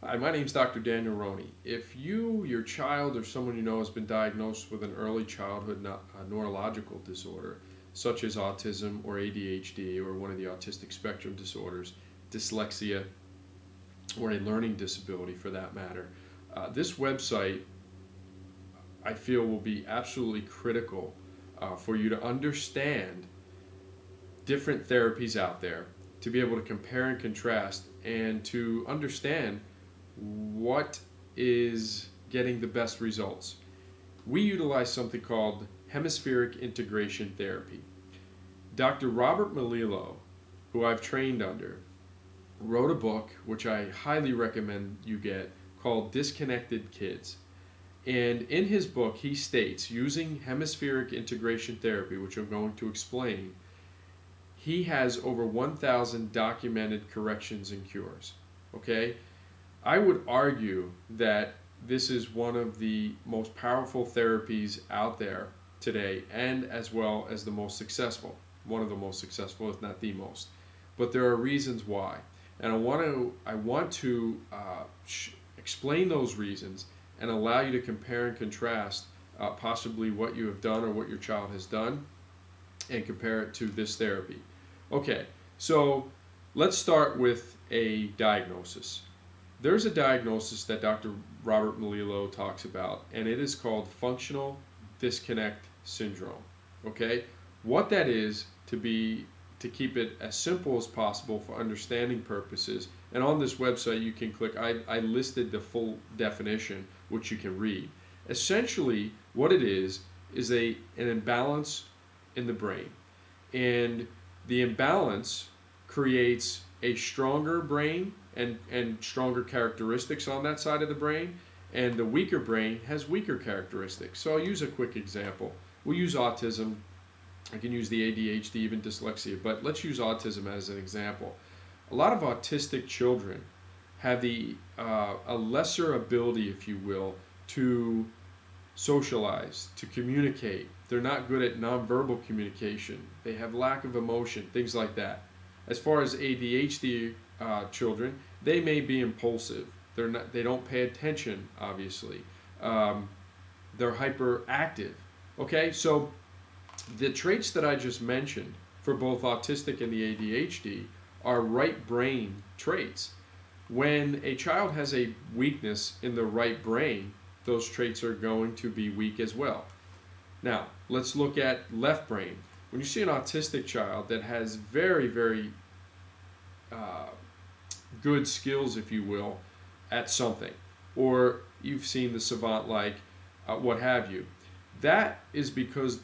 Hi, my name is Dr. Daniel Roney. If you, your child, or someone you know has been diagnosed with an early childhood neurological disorder, such as autism or ADHD or one of the autistic spectrum disorders, dyslexia, or a learning disability for that matter, this website I feel will be absolutely critical for you to understand different therapies out there, to be able to compare and contrast, and to understand what is getting the best results. We utilize something called Hemispheric integration therapy. Dr. Robert Melillo, who I've trained under, wrote a book which I highly recommend you get called Disconnected Kids. And in his book, he states, using hemispheric integration therapy, which I'm going to explain, he has over 1,000 documented corrections and cures. Okay? I would argue that this is one of the most powerful therapies out there today, and as well as the most successful. One of the most successful, if not the most. But there are reasons why. And I want to explain those reasons and allow you to compare and contrast possibly what you have done or what your child has done and compare it to this therapy. Okay, so let's start with a diagnosis. There's a diagnosis that Dr. Robert Melillo talks about, and it is called functional disconnect syndrome. Okay, what that is, to keep it as simple as possible for understanding purposes, and on this website you can click, I listed the full definition, which you can read. Essentially, what it is an imbalance in the brain, and the imbalance creates a stronger brain and stronger characteristics on that side of the brain, and the weaker brain has weaker characteristics. So I'll use a quick example. We'll use autism. I can use the ADHD, even dyslexia, but let's use autism as an example. A lot of autistic children have a lesser ability, if you will, to socialize, to communicate. They're not good at nonverbal communication. They have lack of emotion, things like that. As far as ADHD children, they may be impulsive. They don't pay attention, obviously. They're hyperactive. Okay, so the traits that I just mentioned for both autistic and the ADHD are right brain traits. When a child has a weakness in the right brain, those traits are going to be weak as well. Now, let's look at left brain. When you see an autistic child that has very, very good skills, if you will, at something, or you've seen the savant-like, what have you, that is because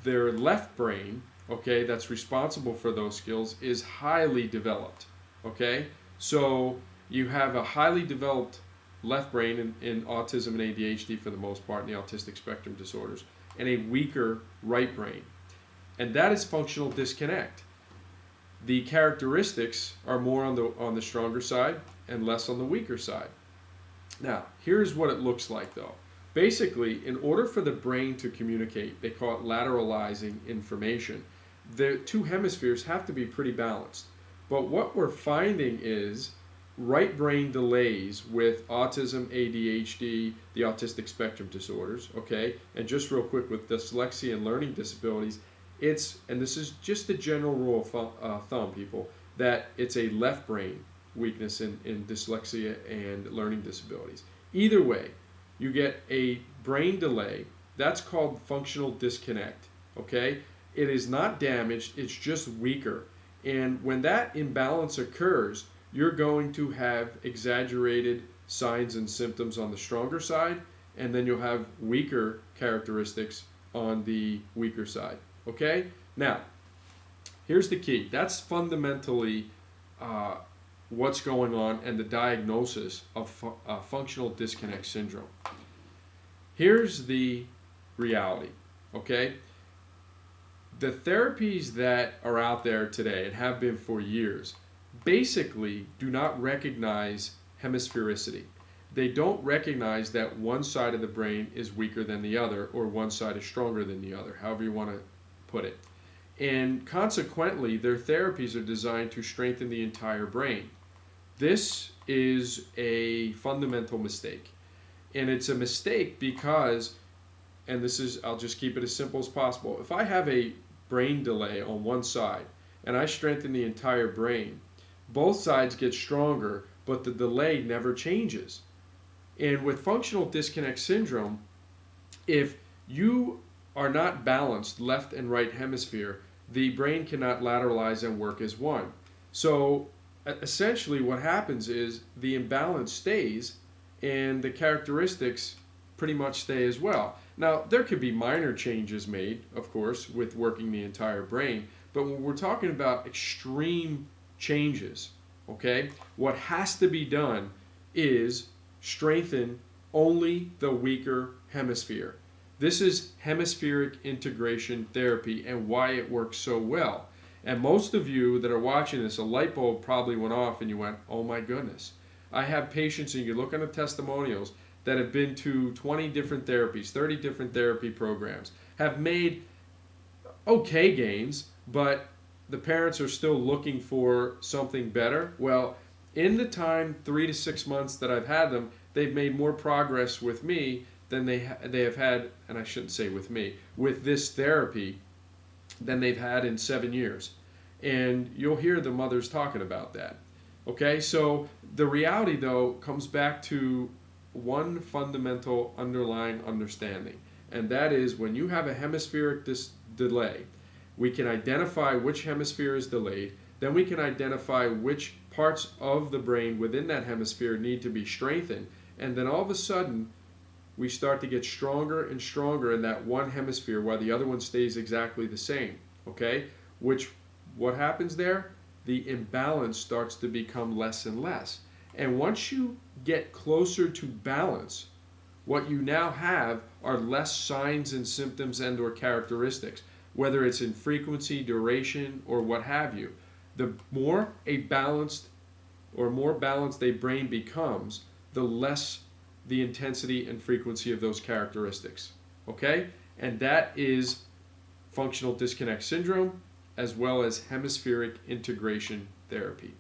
their left brain, okay, that's responsible for those skills, is highly developed. Okay, so you have a highly developed left brain in autism and ADHD for the most part, in the autistic spectrum disorders, and a weaker right brain, and that is functional disconnect. The characteristics are more on the stronger side and less on the weaker side. Now, here's what it looks like though. Basically, in order for the brain to communicate, they call it lateralizing information, the two hemispheres have to be pretty balanced. But what we're finding is right brain delays with autism, ADHD, the autistic spectrum disorders, okay? And just real quick, with dyslexia and learning disabilities, and this is just a general rule of thumb, people, that it's a left brain weakness in dyslexia and learning disabilities. Either way, you get a brain delay. That's called functional disconnect, okay? It is not damaged, it's just weaker. And when that imbalance occurs, you're going to have exaggerated signs and symptoms on the stronger side, and then you'll have weaker characteristics on the weaker side, okay? Now, here's the key. That's fundamentally what's going on and the diagnosis of functional disconnect syndrome. Here's the reality, okay? The therapies that are out there today and have been for years basically do not recognize hemisphericity. They don't recognize that one side of the brain is weaker than the other, or one side is stronger than the other, however you want to put it. And consequently, their therapies are designed to strengthen the entire brain. This is a fundamental mistake. And it's a mistake because, and this is, I'll just keep it as simple as possible. If I have a brain delay on one side and I strengthen the entire brain, both sides get stronger, but the delay never changes. And with functional disconnect syndrome, if you are not balanced left and right hemisphere, the brain cannot lateralize and work as one. So essentially what happens is the imbalance stays and the characteristics pretty much stay as well. Now, there could be minor changes made, of course, with working the entire brain, but when we're talking about extreme changes, okay, what has to be done is strengthen only the weaker hemisphere. This is hemispheric integration therapy and why it works so well. And most of you that are watching this, a light bulb probably went off and you went, oh my goodness. I have patients, and you can look on the testimonials, that have been to 20 different therapies, 30 different therapy programs, have made okay gains, but the parents are still looking for something better. Well, in the time, 3 to 6 months that I've had them, they've made more progress with me than they have had, and I shouldn't say with me, with this therapy than they've had in 7 years. And you'll hear the mothers talking about that. Okay, so the reality though comes back to one fundamental underlying understanding, and that is when you have a hemispheric delay, we can identify which hemisphere is delayed, then we can identify which parts of the brain within that hemisphere need to be strengthened, and then all of a sudden we start to get stronger and stronger in that one hemisphere while the other one stays exactly the same. Okay, what happens there? The imbalance starts to become less and less. And once you get closer to balance, what you now have are less signs and symptoms and or characteristics, whether it's in frequency, duration, or what have you. The more balanced a brain becomes, the less the intensity and frequency of those characteristics. Okay? And that is functional disconnect syndrome, as well as hemispheric integration therapy,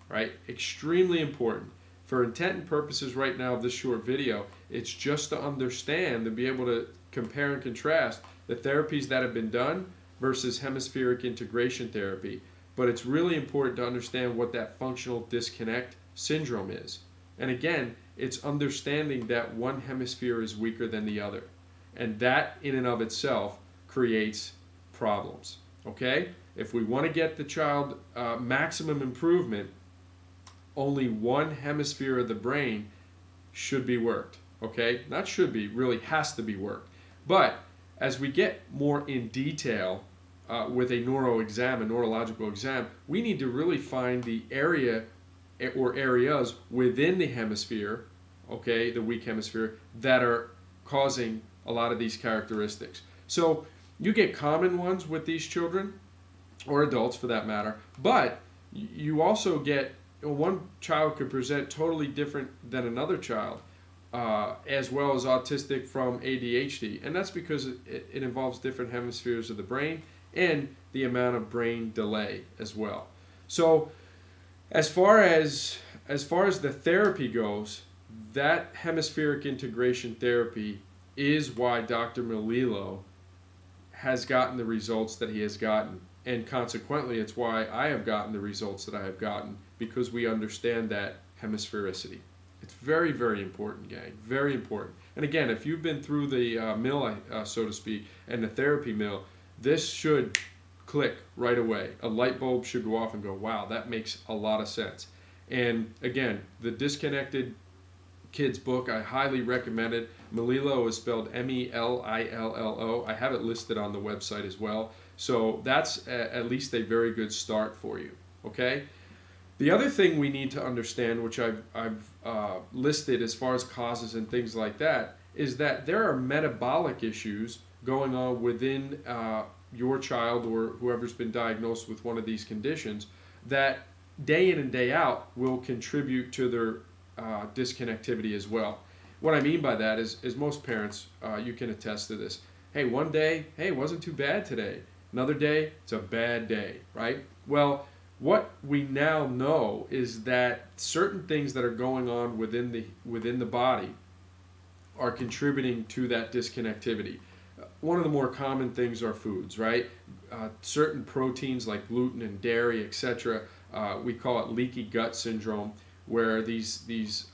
right? Extremely important. For intent and purposes right now of this short video, it's just to understand, to be able to compare and contrast the therapies that have been done versus hemispheric integration therapy. But it's really important to understand what that functional disconnect syndrome is. And again, it's understanding that one hemisphere is weaker than the other. And that in and of itself creates problems. Okay? If we want to get the child maximum improvement, only one hemisphere of the brain should be worked. Okay? Not should be, really has to be worked. But as we get more in detail with a neurological exam, we need to really find the area or areas within the hemisphere, okay, the weak hemisphere, that are causing a lot of these characteristics. So you get common ones with these children, or adults for that matter, but you also get, one child could present totally different than another child, as well as autistic from ADHD, and that's because it involves different hemispheres of the brain and the amount of brain delay as well. So as far as the therapy goes, that hemispheric integration therapy is why Dr. Melillo has gotten the results that he has gotten. And consequently, it's why I have gotten the results that I have gotten, because we understand that hemisphericity. It's very, very important, gang. Very important. And again, if you've been through the mill, so to speak, and the therapy mill, this should click right away. A light bulb should go off and go, wow, that makes a lot of sense. And again, the Disconnected Kids book, I highly recommend it. Melillo is spelled M-E-L-I-L-L-O. I have it listed on the website as well. So that's at least a very good start for you, okay? The other thing we need to understand, which I've listed as far as causes and things like that, is that there are metabolic issues going on within your child or whoever's been diagnosed with one of these conditions that day in and day out will contribute to their disconnectivity as well. What I mean by that is most parents, you can attest to this. Hey, one day, hey, it wasn't too bad today. Another day, it's a bad day, right? Well, what we now know is that certain things that are going on within the body are contributing to that disconnectivity. One of the more common things are foods, right? Certain proteins like gluten and dairy, etc. We call it leaky gut syndrome, where these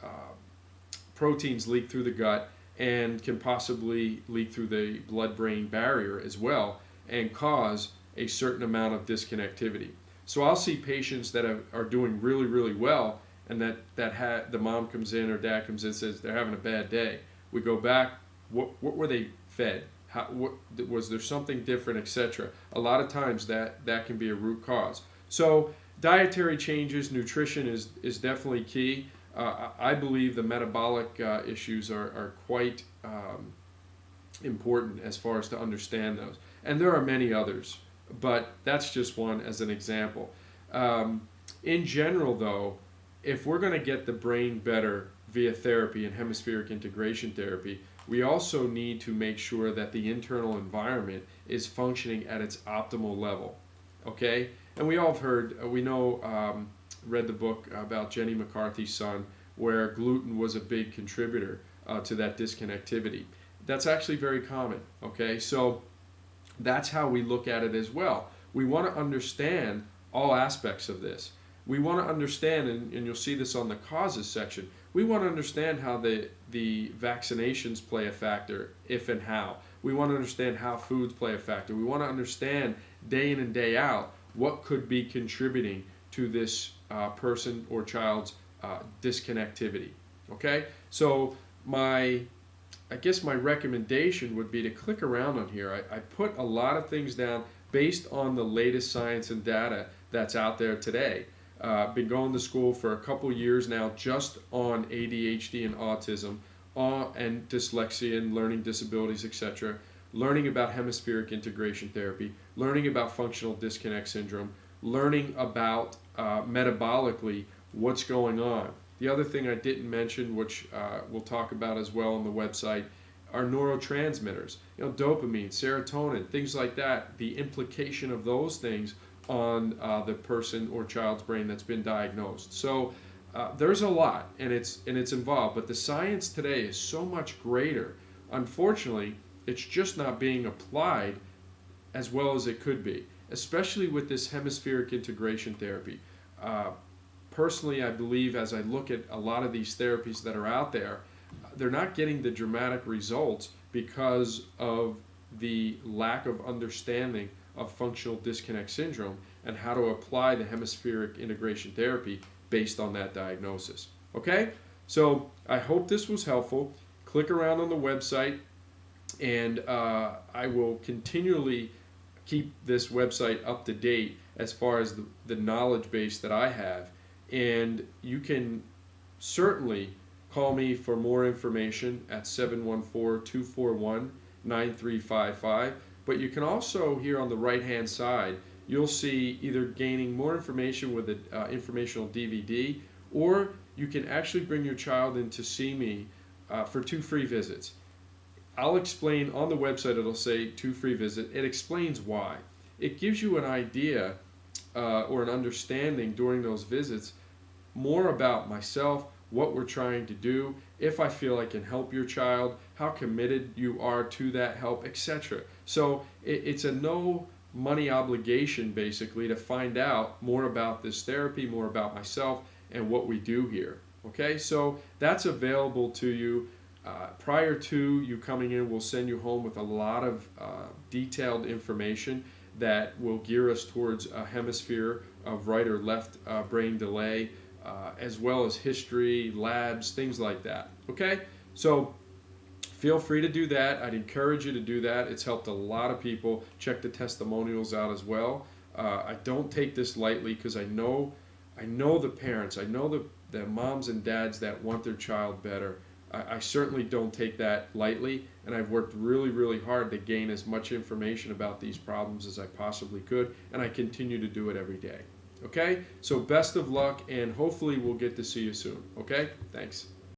proteins leak through the gut and can possibly leak through the blood-brain barrier as well and cause a certain amount of disconnectivity. So I'll see patients that are doing really, really well, and the mom comes in or dad comes in and says they're having a bad day. We go back, what were they fed? Was there something different, etc.? A lot of times that can be a root cause. So dietary changes, nutrition is definitely key. I believe the metabolic issues are quite important as far as to understand those. And there are many others, but that's just one as an example. In general, though, if we're going to get the brain better via therapy and hemispheric integration therapy, we also need to make sure that the internal environment is functioning at its optimal level. Okay? And we all have heard, read the book about Jenny McCarthy's son, where gluten was a big contributor to that disconnectivity. That's actually very common. Okay? So that's how we look at it as well. We want to understand all aspects of this. We want to understand, and you'll see this on the causes section, we want to understand how the vaccinations play a factor, if and how. We want to understand how foods play a factor. We want to understand day in and day out what could be contributing to this person or child's disconnectivity. Okay? So I guess my recommendation would be to click around on here. I put a lot of things down based on the latest science and data that's out there today. Been going to school for a couple years now just on ADHD and autism and dyslexia and learning disabilities, etc. Learning about hemispheric integration therapy, learning about functional disconnect syndrome, learning about metabolically what's going on. The other thing I didn't mention, which we'll talk about as well on the website, are neurotransmitters. Dopamine, serotonin, things like that. The implication of those things on the person or child's brain that's been diagnosed. So there's a lot, and it's involved, but the science today is so much greater. Unfortunately, it's just not being applied as well as it could be, especially with this hemispheric integration therapy. Personally, I believe as I look at a lot of these therapies that are out there, they're not getting the dramatic results because of the lack of understanding of functional disconnect syndrome and how to apply the hemispheric integration therapy based on that diagnosis. Okay? So I hope this was helpful. Click around on the website, and I will continually keep this website up to date as far as the knowledge base that I have. And you can certainly call me for more information at 714-241-9355. But you can also, here on the right-hand side, you'll see either gaining more information with an informational DVD, or you can actually bring your child in to see me for 2 free visits. I'll explain on the website, it'll say 2 free visits. It explains why. It gives you an idea or an understanding during those visits more about myself, what we're trying to do, if I feel I can help your child, how committed you are to that help, etc. So it's a no money obligation basically to find out more about this therapy, more about myself and what we do here. Okay, so that's available to you. Prior to you coming in, we'll send you home with a lot of detailed information that will gear us towards a hemisphere of right or left brain delay, as well as history, labs, things like that. Okay, so feel free to do that. I'd encourage you to do that. It's helped a lot of people. Check the testimonials out as well. I don't take this lightly because I know the parents, I know the moms and dads that want their child better. I certainly don't take that lightly, and I've worked really, really hard to gain as much information about these problems as I possibly could, and I continue to do it every day. Okay? So best of luck, and hopefully we'll get to see you soon. Okay? Thanks.